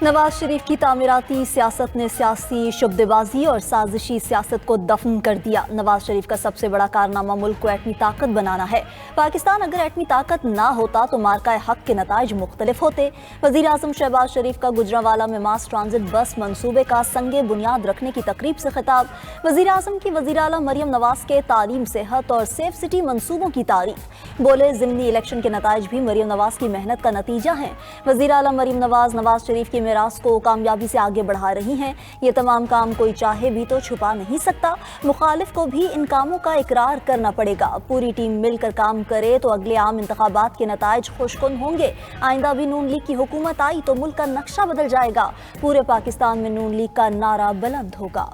नवाज शरीफ की तामीराती सियासत ने सियासी शुबदेबाजी और साजिशी सियासत को दफन कर दिया। नवाज शरीफ का सबसे बड़ा कारनामा मुल्क को एटमी ताकत बनाना है। पाकिस्तान अगर एटमी ताकत ना होता तो मार्का हक के नताइज मुख्तलिफ होते। वज़ीर आज़म शहबाज शरीफ का गुजरांवाला में मास ट्रांजिट बस मंसूबे का संगे बुनियाद रखने की तकरीब से खिताब। वज़ीर आज़म की वज़ीर आला मरियम नवाज के तालीम, सेहत और सेफ सिटी मंसूबों की तारीफ। बोले ज़िमनी इलेक्शन के नताइज भी मरियम नवाज की मेहनत का नतीजा है। वज़ीर आला मरियम नवाज शरीफ की मेरास को कामयाबी से आगे बढ़ा रही हैं। ये तमाम काम कोई चाहे भी तो छुपा नहीं सकता। मुखालिफ को भी इन कामों का इकरार करना पड़ेगा। पूरी टीम मिलकर काम करे तो अगले आम इंतखाबात के नताइज खुशकुन होंगे। आइंदा भी नून लीग की हुकूमत आई तो मुल्क का नक्शा बदल जाएगा। पूरे पाकिस्तान में नून लीग का नारा बुलंद होगा।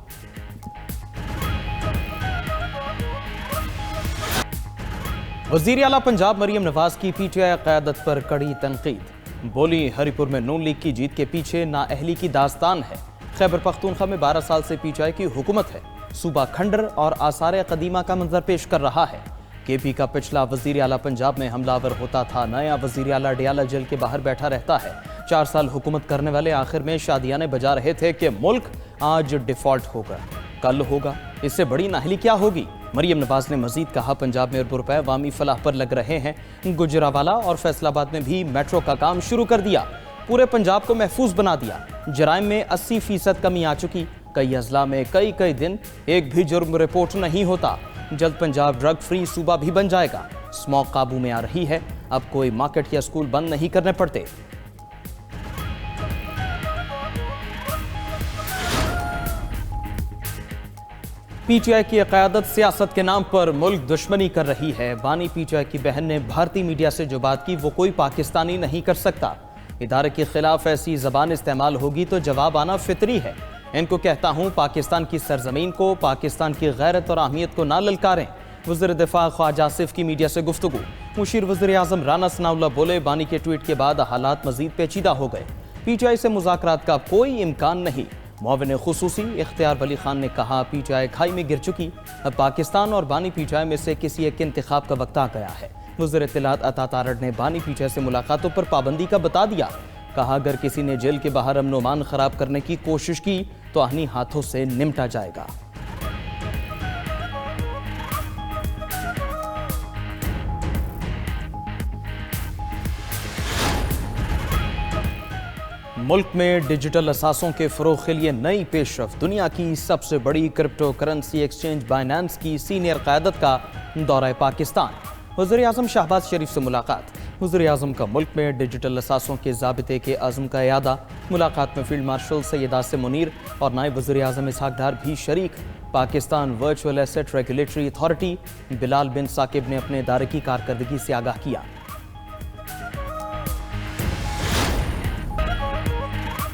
वज़ीर आला पंजाब मरियम नवाज की पीटीआई क़यादत पर कड़ी तनकीद। बोली, हरिपुर में नून लीग की जीत के पीछे नाअहली की दास्तान है। खैबर पख्तूनख्वा में 12 साल से पीटीआई की हुकूमत है। सूबा खंडर और आसार कदीमा का मंजर पेश कर रहा है। केपी का पिछला वज़ीर आला पंजाब में हमलावर होता था, नया वज़ीर आला डियाला जेल के बाहर बैठा रहता है। 4 साल हुकूमत करने वाले आखिर में शादियाने बजा रहे थे कि मुल्क आज डिफॉल्ट होगा, कल होगा, इससे बड़ी नाअहली क्या होगी। मरियम नवाज ने मजीद कहा, पंजाब में अरबों रुपए अवामी फलाह पर लग रहे हैं। गुजरांवाला और फैसलाबाद में भी मेट्रो का काम शुरू कर दिया। पूरे पंजाब को महफूज बना दिया। जराइम में 80% कमी आ चुकी। कई अजला में कई दिन एक भी जुर्म रिपोर्ट नहीं होता। जल्द पंजाब ड्रग फ्री सूबा भी बन जाएगा। स्मॉग काबू में आ रही है। अब कोई मार्केट या स्कूल बंद नहीं करने पड़ते। पीटीआई की क़यादत सियासत के नाम पर मुल्क दुश्मनी कर रही है। बानी पीटीआई की बहन ने भारतीय मीडिया से जो बात की वो कोई पाकिस्तानी नहीं कर सकता। इदारे के खिलाफ ऐसी जबान इस्तेमाल होगी तो जवाब आना फितरी है। इनको कहता हूँ, पाकिस्तान की सरजमीन को, पाकिस्तान की गैरत और अहमियत को ना ललकारें। वज़ीर दिफा ख्वाजा आसिफ की मीडिया से गुफ्तगू। मुशीर वज़ीर आज़म राना सनाउल्लाह बोले, बानी के ट्वीट के बाद हालात मजीद पेचीदा हो गए। पीटीआई से मुज़ाकरात का कोई इम्कान नहीं। मुआविन खुसूसी इख्तियार वली खान ने कहा, पीटीआई खाई में गिर चुकी। अब पाकिस्तान और बानी पीटीआई में से किसी एक इंतखाब का वक्त आ गया है। वज़ीर इत्तलात अता तारड़ ने बानी पीटीआई से मुलाकातों पर पाबंदी का बता दिया। कहा, अगर किसी ने जेल के बाहर अमन मान खराब करने की कोशिश की तो आहनी हाथों से निमटा जाएगा। मुल्क में डिजिटल असासों के फ़रोग़ के लिए नई पेशरफ़। दुनिया की सबसे बड़ी क्रिप्टो करेंसी एक्सचेंज बाइनेंस की सीनियर क़यादत का दौरा पाकिस्तान। वज़ीर आज़म शहबाज शरीफ से मुलाकात। वज़ीर आज़म का मुल्क में डिजिटल असासों के ज़ाबिते के अज़्म का इयादा। मुलाकात में फील्ड मार्शल सैयद आसिम मुनीर और नायब वज़ीर आज़म इसहाक डार भी शरीक। Pakistan virtual asset regulatory authority Bilal bin Saqib ने अपने इदारे की कारकर्दगी से आगाह किया।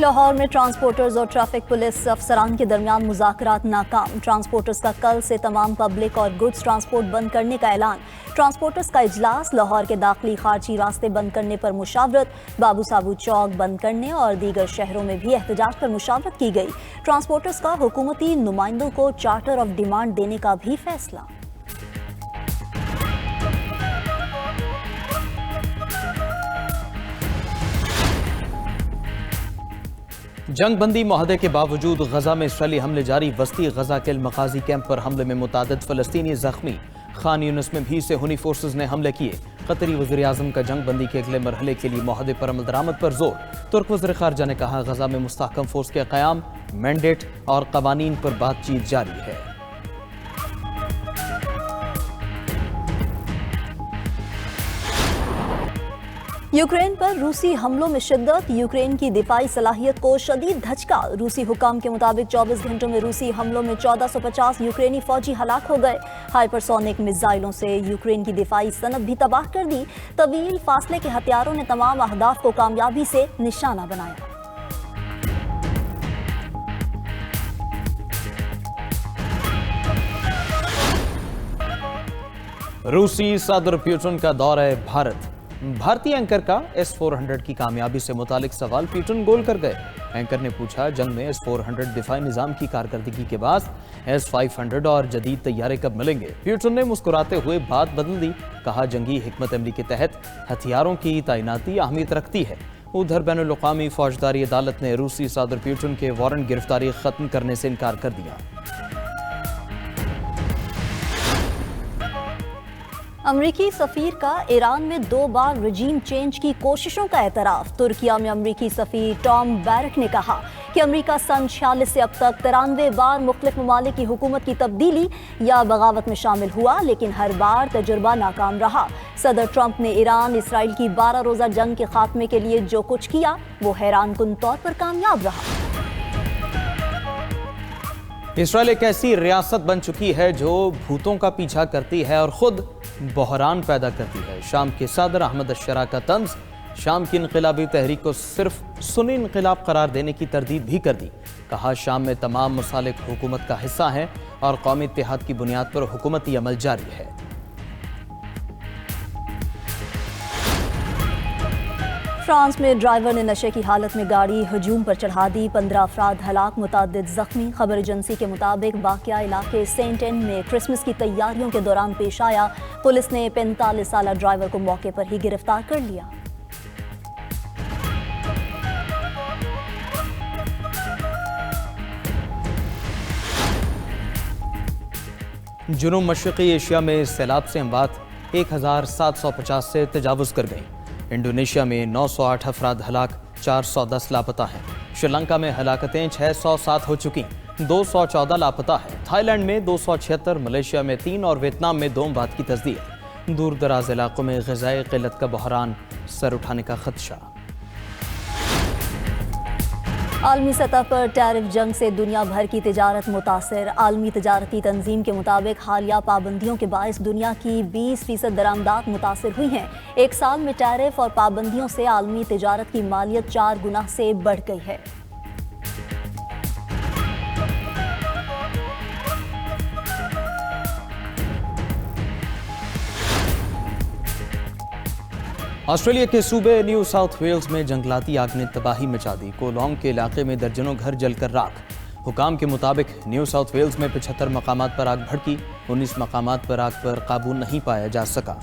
लाहौर में ट्रांसपोर्टर्स और ट्रैफिक पुलिस अफसरान के दरमियान मुज़ाकरात नाकाम। ट्रांसपोर्टर्स का कल से तमाम पब्लिक और गुड्स ट्रांसपोर्ट बंद करने का ऐलान। ट्रांसपोर्टर्स का इजलास। लाहौर के दाखिली खारजी रास्ते बंद करने पर मुशावरत। बाबू साबू चौक बंद करने और दीगर शहरों में भी एहतजाज पर मुशावरत की गई। ट्रांसपोर्टर्स का हुकूमती नुमाइंदों को चार्टर ऑफ डिमांड देने का भी फैसला। जंग बंदी मुआहदे के बावजूद गजा में इसराइली हमले जारी। वस्ती गजा के मकाजी कैंप पर हमले में मुतादिद फलस्तीनी जख्मी। खान यूनिस में भी सेहूनी फोर्सेज ने हमले किए। कतरी वज़ीर आज़म का जंग बंदी के अगले मरहले के लिए मुआहदे पर अमल दरामद पर जोर। तुर्क वज़ीर ख़ारजा ने कहा, गजा में मुस्तहकम फोर्स के क़याम, मैंडेट और कवानीन पर बातचीत जारी है। यूक्रेन पर रूसी हमलों में शिद्दत। यूक्रेन की दिफाई सलाहियत को शदीद धचका। रूसी हुकाम के मुताबिक 24 घंटों में रूसी हमलों में 1450 यूक्रेनी फौजी हलाक हो गए। हाइपरसोनिक मिसाइलों से यूक्रेन की दिफाई सनत भी तबाह कर दी। तवील फासले के हथियारों ने तमाम अहदाफ को कामयाबी से निशाना बनाया। रूसी सदर पुतिन का दौरा है भारत। भारतीय एंकर का S-400 की कामयाबी से मुतालिक सवाल पुतिन गोल कर गए। एंकर ने पूछा, जंग में S-400 दिफाई निजाम की कारकर्दगी के बाद S-500 और जदीद तैयारे कब मिलेंगे। पुतिन ने मुस्कुराते हुए बात बदल दी। कहा, जंगी हिकमत अमली के तहत हथियारों की तैनाती अहमियत रखती है। ادھر بین الاقوامی فوجداری عدالت نے روسی صدر پیوٹن کے وارنٹ گرفتاری ختم کرنے سے انکار کر دیا۔ امریکی سفیر کا ایران میں 2 بار رجیم چینج کی کوششوں کا اعتراف۔ ترکیہ میں امریکی سفیر ٹام بیرک نے کہا کہ امریکہ سن 46 سے اب تک 93 بار مختلف ممالک کی حکومت کی تبدیلی یا بغاوت میں شامل ہوا، لیکن ہر بار تجربہ ناکام رہا۔ صدر ٹرمپ نے ایران اسرائیل کی 12 روزہ جنگ کے خاتمے کے لیے جو کچھ کیا وہ حیران کن طور پر کامیاب رہا۔ اسرائیل ایک ایسی ریاست بن چکی ہے جو بھوتوں کا پیچھا کرتی ہے اور خود بحران پیدا کرتی ہے۔ شام کے صدر احمد الشرا کا طنز، شام کی انقلابی تحریک کو صرف سنی انقلاب قرار دینے کی تردید بھی کر دی۔ کہا شام میں تمام ممالک حکومت کا حصہ ہیں اور قومی اتحاد کی بنیاد پر حکومتی عمل جاری ہے۔ فرانس میں ڈرائیور نے نشے کی حالت میں گاڑی ہجوم پر چڑھا دی، 15 افراد ہلاک، متعدد زخمی۔ خبر ایجنسی کے مطابق واقعہ علاقے سینٹ اینڈ میں کرسمس کی تیاریوں کے دوران پیش آیا۔ پولیس نے 45 سالہ ڈرائیور کو موقع پر ہی گرفتار کر لیا۔ جنوب مشرقی ایشیا میں سیلاب سے اموات 1750 سے تجاوز کر گئیں۔ انڈونیشیا میں 908 افراد ہلاک، 410 لاپتہ ہیں۔ سری لنکا میں ہلاکتیں 607 ہو چکی، 214 لاپتہ ہیں۔ تھائی لینڈ میں 276، ملیشیا میں 3 اور ویتنام میں 2 اموات کی تصدیق۔ دور دراز علاقوں میں غذائی قلت کا بحران سر اٹھانے کا خدشہ۔ عالمی سطح پر ٹیرف جنگ سے دنیا بھر کی تجارت متاثر۔ عالمی تجارتی تنظیم کے مطابق حالیہ پابندیوں کے باعث دنیا کی 20% درآمدات متاثر ہوئی ہیں۔ ایک سال میں ٹیرف اور پابندیوں سے عالمی تجارت کی مالیت 4 گنا سے بڑھ گئی ہے۔ آسٹریلیا کے صوبے نیو ساؤتھ ویلز میں جنگلاتی آگ نے تباہی مچا دی۔ کولونگ کے علاقے میں درجنوں گھر جل کر راکھ۔ حکام کے مطابق نیو ساؤتھ ویلز میں 75 مقامات پر آگ بھڑکی، 19 مقامات پر آگ پر قابو نہیں پایا جا سکا۔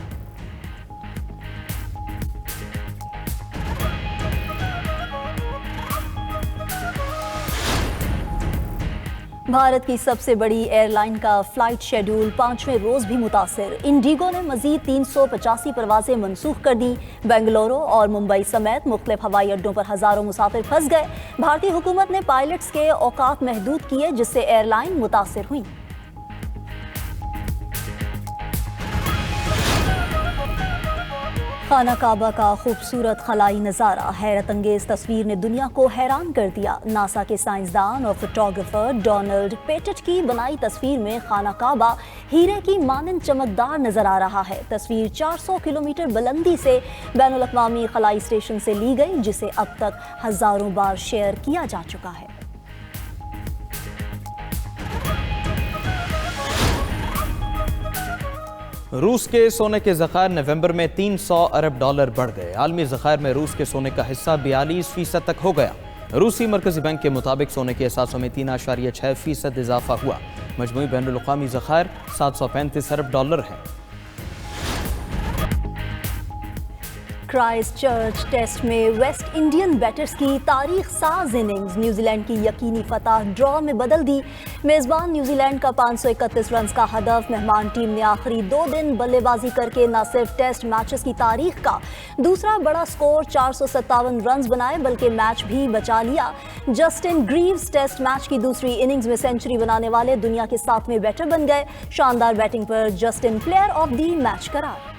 بھارت کی سب سے بڑی ایئر لائن کا فلائٹ شیڈول 5ویں روز بھی متاثر۔ انڈیگو نے مزید 385 پروازیں منسوخ کر دیں۔ بنگلورو اور ممبئی سمیت مختلف ہوائی اڈوں پر ہزاروں مسافر پھنس گئے۔ بھارتی حکومت نے پائلٹس کے اوقات محدود کیے، جس سے ایئر لائن متاثر ہوئی۔ خانہ کعبہ کا خوبصورت خلائی نظارہ، حیرت انگیز تصویر نے دنیا کو حیران کر دیا۔ ناسا کے سائنسدان اور فوٹوگرافر ڈونلڈ پیٹٹ کی بنائی تصویر میں خانہ کعبہ ہیرے کی مانند چمکدار نظر آ رہا ہے۔ تصویر 400 کلومیٹر بلندی سے بین الاقوامی خلائی اسٹیشن سے لی گئی، جسے اب تک ہزاروں بار شیئر کیا جا چکا ہے۔ روس کے سونے کے ذخائر نومبر میں 300 ارب ڈالر بڑھ گئے۔ عالمی ذخائر میں روس کے سونے کا حصہ 42% تک ہو گیا۔ روسی مرکزی بینک کے مطابق سونے کے اثاثوں میں 3.6% اضافہ ہوا۔ مجموعی بین الاقوامی ذخائر 735 ارب ڈالر ہیں۔ کرائسٹ چرچ ٹیسٹ میں ویسٹ انڈین بیٹرز کی تاریخ ساز اننگز، نیوزی لینڈ کی یقینی فتح ڈرا میں بدل دی۔ میزبان نیوزی لینڈ کا 531 رنز کا ہدف، مہمان ٹیم نے آخری 2 دن بلے بازی کر کے نہ صرف ٹیسٹ میچز کی تاریخ کا دوسرا بڑا سکور 457 رنز بنائے بلکہ میچ بھی بچا لیا۔ جسٹن گریوز ٹیسٹ میچ کی دوسری اننگز میں سینچری بنانے والے دنیا کے 7ویں بیٹر بن گئے۔ شاندار batting per Justin player of the match قرار۔